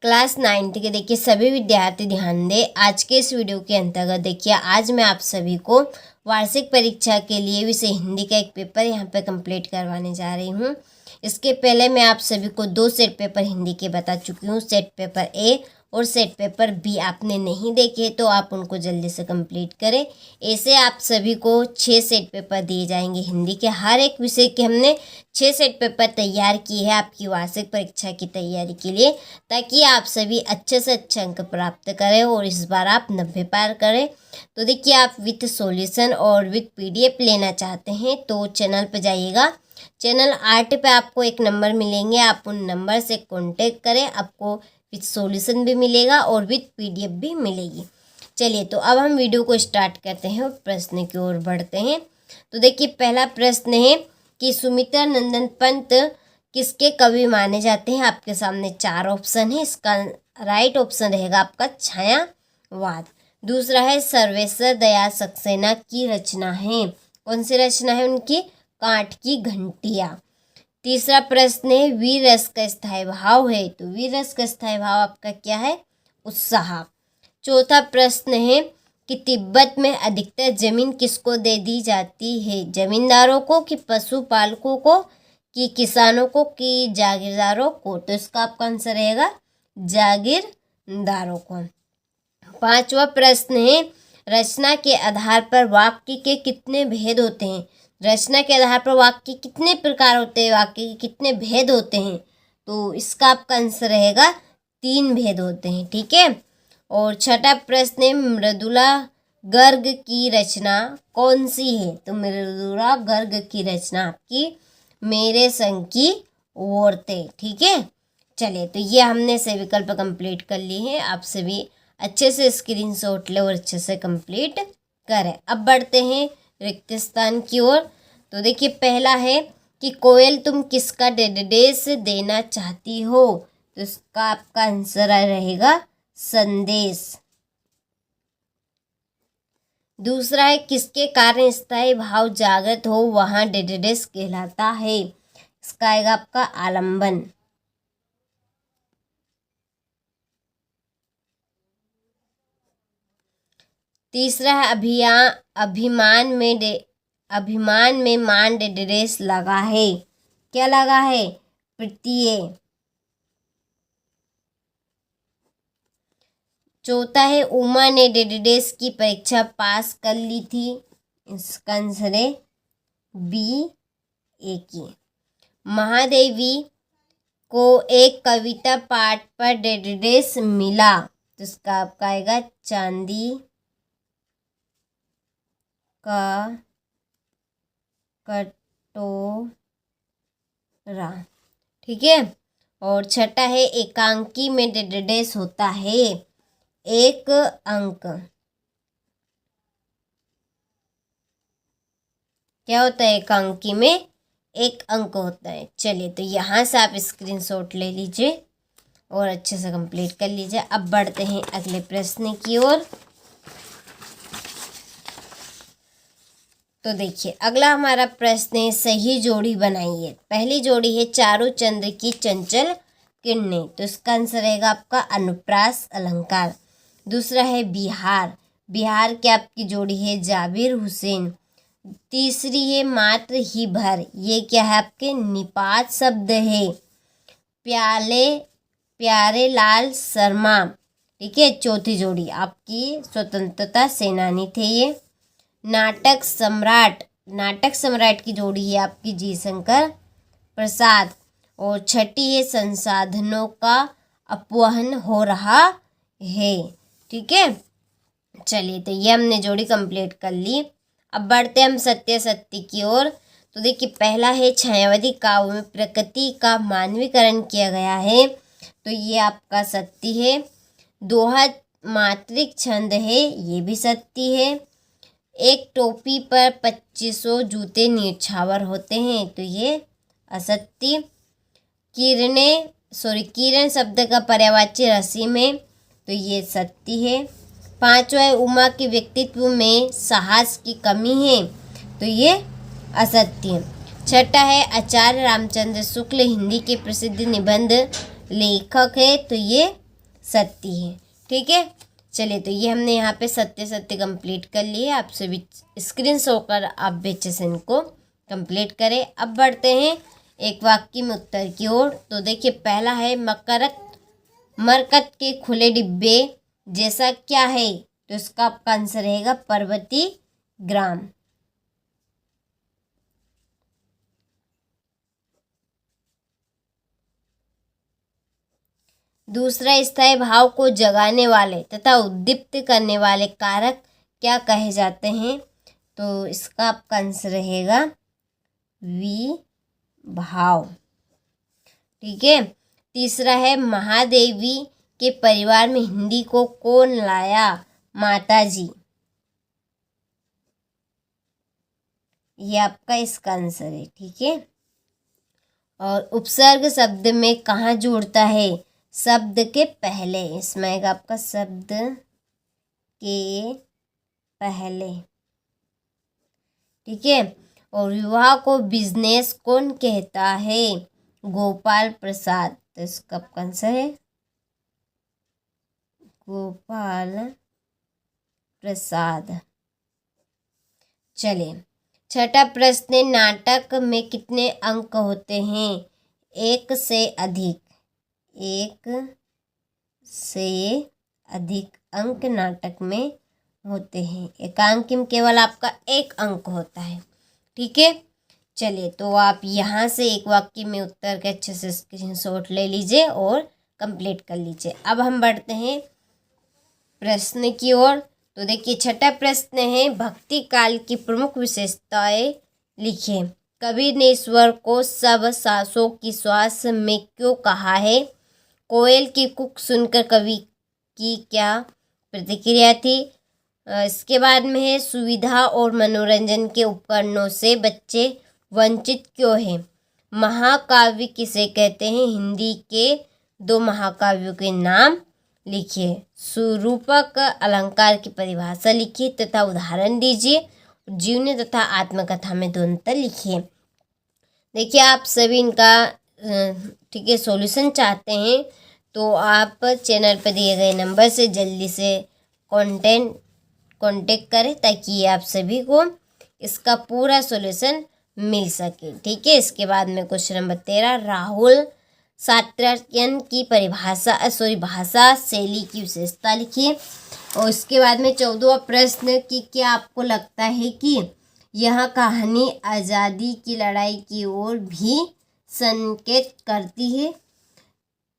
Class 9 के देखिए सभी विद्यार्थी ध्यान दें। आज के इस वीडियो के अंतर्गत देखिए आज मैं आप सभी को वार्षिक परीक्षा के लिए विषय हिंदी का एक पेपर यहाँ पे कंप्लीट करवाने जा रही हूँ। इसके पहले मैं आप सभी को 2 सेट पेपर हिंदी के बता चुकी हूँ। सेट पेपर ए और सेट पेपर बी आपने नहीं देखे तो आप उनको जल्दी से कंप्लीट करें। ऐसे आप सभी को 6 सेट पेपर दिए जाएंगे हिंदी के। हर एक विषय के हमने 6 सेट पेपर तैयार किए हैं आपकी वार्षिक परीक्षा की तैयारी के लिए, ताकि आप सभी अच्छे से अच्छे अंक प्राप्त करें और इस बार आप 90 पार करें। तो देखिए आप विथ सॉल्यूशन और विथ पीडीएफ लेना चाहते हैं तो चैनल पर जाइएगा। चैनल आर्ट पे आपको एक नंबर मिलेंगे, आप उन नंबर से कांटेक्ट करें, आपको विथ सॉल्यूशन भी मिलेगा और विथ पीडीएफ भी मिलेगी। चलिए तो अब हम वीडियो को स्टार्ट करते हैं और प्रश्न की ओर बढ़ते हैं। तो देखिए पहला प्रश्न है कि सुमित्रा नंदन पंत किसके कवि माने जाते हैं। आपके सामने 4 ऑप्शन है। इसका राइट ऑप्शन रहेगा आपका छायावाद। दूसरा है सर्वेश्वर दयाल सक्सेना की रचना है। कौन सी रचना है उनकी? कांठ की घंटियां। तीसरा प्रश्न है वीर रस का स्थायी भाव है। तो वीर रस का स्थायी भाव आपका क्या है? उत्साह। चौथा प्रश्न है कि तिब्बत में अधिकतर जमीन किसको दे दी जाती है? जमींदारों को कि पशुपालकों को कि किसानों को कि जागीरदारों को? तो इसका आपका आंसर रहेगा जागीरदारों को। पांचवा प्रश्न है रचना के आधार पर वाक्य के कितने भेद होते हैं? रचना के आधार पर वाक्य कितने प्रकार होते हैं, वाक्य के कितने भेद होते हैं? तो इसका आपका आंसर रहेगा 3 भेद होते हैं। ठीक है। और छठा प्रश्न है मृदुला गर्ग की रचना कौन सी है? तो मृदुला गर्ग की रचना आपकी मेरे संग की औरतें। ठीक है। चलिए तो ये हमने से विकल्प कंप्लीट कर लिए हैं। आप सभी अच्छे से स्क्रीनशॉट ले और अच्छे से कंप्लीट करें। अब बढ़ते हैं रिक्त स्थान की ओर। तो देखिए पहला है कि कोयल तुम किसका निर्देश देना चाहती हो? तो इसका आपका आंसर रहेगा संदेश। दूसरा है किसके कारण स्थायी भाव जागृत हो वहां डेडेडेस कहलाता है? इसका आएगा आपका आलंबन। तीसरा है अभिमान में मान डेडेडेस लगा है। क्या लगा है? प्रत्यय। चौथा है उमा ने डेडेडेस की परीक्षा पास कर ली थी। इसका आंसर है बी ए की। महादेवी को एक कविता पाठ पर डेडेडेस मिला। तो इसका आपका आएगा चांदी का कटोरा। ठीक है। और छठा है एकांकी में डेडेडेस होता है 1 अंक। क्या होता है? एकांकी में 1 अंक होता है। चलिए तो यहाँ से आप स्क्रीनशॉट ले लीजिए और अच्छे से कंप्लीट कर लीजिए। अब बढ़ते हैं अगले प्रश्न की ओर। तो देखिए अगला हमारा प्रश्न है सही जोड़ी बनाइए। पहली जोड़ी है चारों चंद्र की चंचल किरणें। तो इसका आंसर रहेगा आपका अनुप्रास अलंकार। दूसरा है बिहार। बिहार की आपकी जोड़ी है जाबिर हुसैन। तीसरी है मात्र ही भर। ये क्या है? आपके निपात शब्द है। प्यारे लाल शर्मा। ठीक है। चौथी जोड़ी आपकी स्वतंत्रता सेनानी थे ये। नाटक सम्राट की जोड़ी है आपकी जी शंकर प्रसाद। और छठी है संसाधनों का अपहरण हो रहा है। ठीक है। चलिए तो ये हमने जोड़ी कंप्लीट कर ली। अब बढ़ते हम सत्य की ओर। तो देखिए पहला है छायावादी काव्य में प्रकृति का मानवीकरण किया गया है। तो ये आपका सत्य है। दोहा मात्रिक छंद है, ये भी सत्य है। एक टोपी पर 2500 जूते न्यौछावर होते हैं। तो ये असत्य। किरण शब्द का पर्यायवाची रस्सी में। तो ये सत्य है। पांचवा है उमा के व्यक्तित्व में साहस की कमी है। तो ये असत्य। छठा है आचार्य रामचंद्र शुक्ल हिंदी के प्रसिद्ध निबंध लेखक है। तो ये सत्य है। ठीक है, चलिए तो ये हमने यहाँ पे सत्य सत्य कंप्लीट कर लिए। आप सभी स्क्रीन शॉट कर आप भी अच्छे से इनको कंप्लीट करें। अब बढ़ते हैं एक वाक्य में उत्तर की ओर। तो देखिए पहला है मरकत के खुले डिब्बे जैसा क्या है, तो इसका आपका आंसर रहेगा पर्वती ग्राम। दूसरा, स्थायी भाव को जगाने वाले तथा उद्दीप्त करने वाले कारक क्या कहे जाते हैं, तो इसका आपका आंसर रहेगा विभाव। ठीक है, तीसरा है महादेवी के परिवार में हिंदी को कौन लाया, माताजी। ये आपका इसका आंसर है। ठीक है, और उपसर्ग शब्द में कहाँ जुड़ता है, शब्द के पहले। इसमें आएगा आपका शब्द के पहले। ठीक है, और विवाह को बिजनेस कौन कहता है, गोपाल प्रसाद। तो इसका आपका आंसर है गोपाल प्रसाद। चलिए छठा प्रश्न, नाटक में कितने अंक होते हैं, एक से अधिक। एक से अधिक अंक नाटक में होते हैं। एकांक में केवल आपका एक अंक होता है। ठीक है, चलिए तो आप यहाँ से एक वाक्य में उत्तर के अच्छे से स्क्रीनशॉट ले लीजिए और कंप्लीट कर लीजिए। अब हम बढ़ते हैं प्रश्न की ओर। तो देखिए छठा प्रश्न है, भक्ति काल की प्रमुख विशेषताएं लिखिए। कबीर ने ईश्वर को सब सांसों की श्वास में क्यों कहा है, कोयल की कूक सुनकर कवि की क्या प्रतिक्रिया थी। इसके बाद में है, सुविधा और मनोरंजन के उपकरणों से बच्चे वंचित क्यों हैं, महाकाव्य किसे कहते हैं, हिंदी के 2 महाकाव्यों के नाम लिखिए। सुरूपक अलंकार की परिभाषा लिखिए तथा उदाहरण दीजिए। जीवनी तथा आत्मकथा में 2 अंतर लिखिए। देखिए आप सभी इनका ठीक है सॉल्यूशन चाहते हैं तो आप चैनल पर दिए गए नंबर से जल्दी से कांटेक्ट करें ताकि आप सभी को इसका पूरा सॉल्यूशन मिल सके। ठीक है, इसके बाद में क्वेश्चन नंबर 13, राहुल सातत्ययन की भाषा शैली की विशेषता लिखिए। और इसके बाद में 14वां प्रश्न कि क्या आपको लगता है कि यह कहानी आज़ादी की लड़ाई की ओर भी संकेत करती है।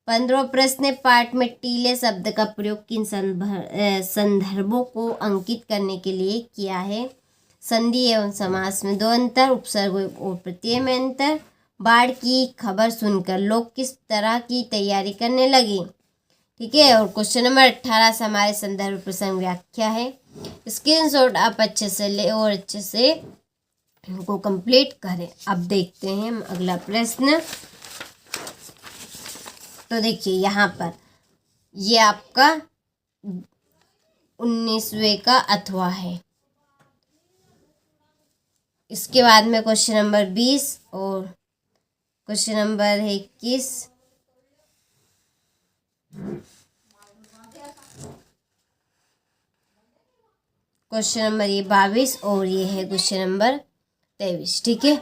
15वां प्रश्न, पाठ में टीले शब्द का प्रयोग किन संदर्भों को अंकित करने के लिए किया है, संधि एवं समास में 2 अंतर, उपसर्ग और प्रत्यय में अंतर, बाढ़ की खबर सुनकर लोग किस तरह की तैयारी करने लगे। ठीक है, और क्वेश्चन नंबर 18 से हमारे संदर्भ प्रसंग व्याख्या है। स्क्रीनशॉट आप अच्छे से ले और अच्छे से इनको कंप्लीट करें। अब देखते हैं अगला प्रश्न। तो देखिए यहाँ पर ये आपका 19वें का अथवा है। इसके बाद में क्वेश्चन नंबर 20 और क्वेश्चन नंबर 21, क्वेश्चन नंबर ये 22 और ये है क्वेश्चन नंबर 23। ठीक है,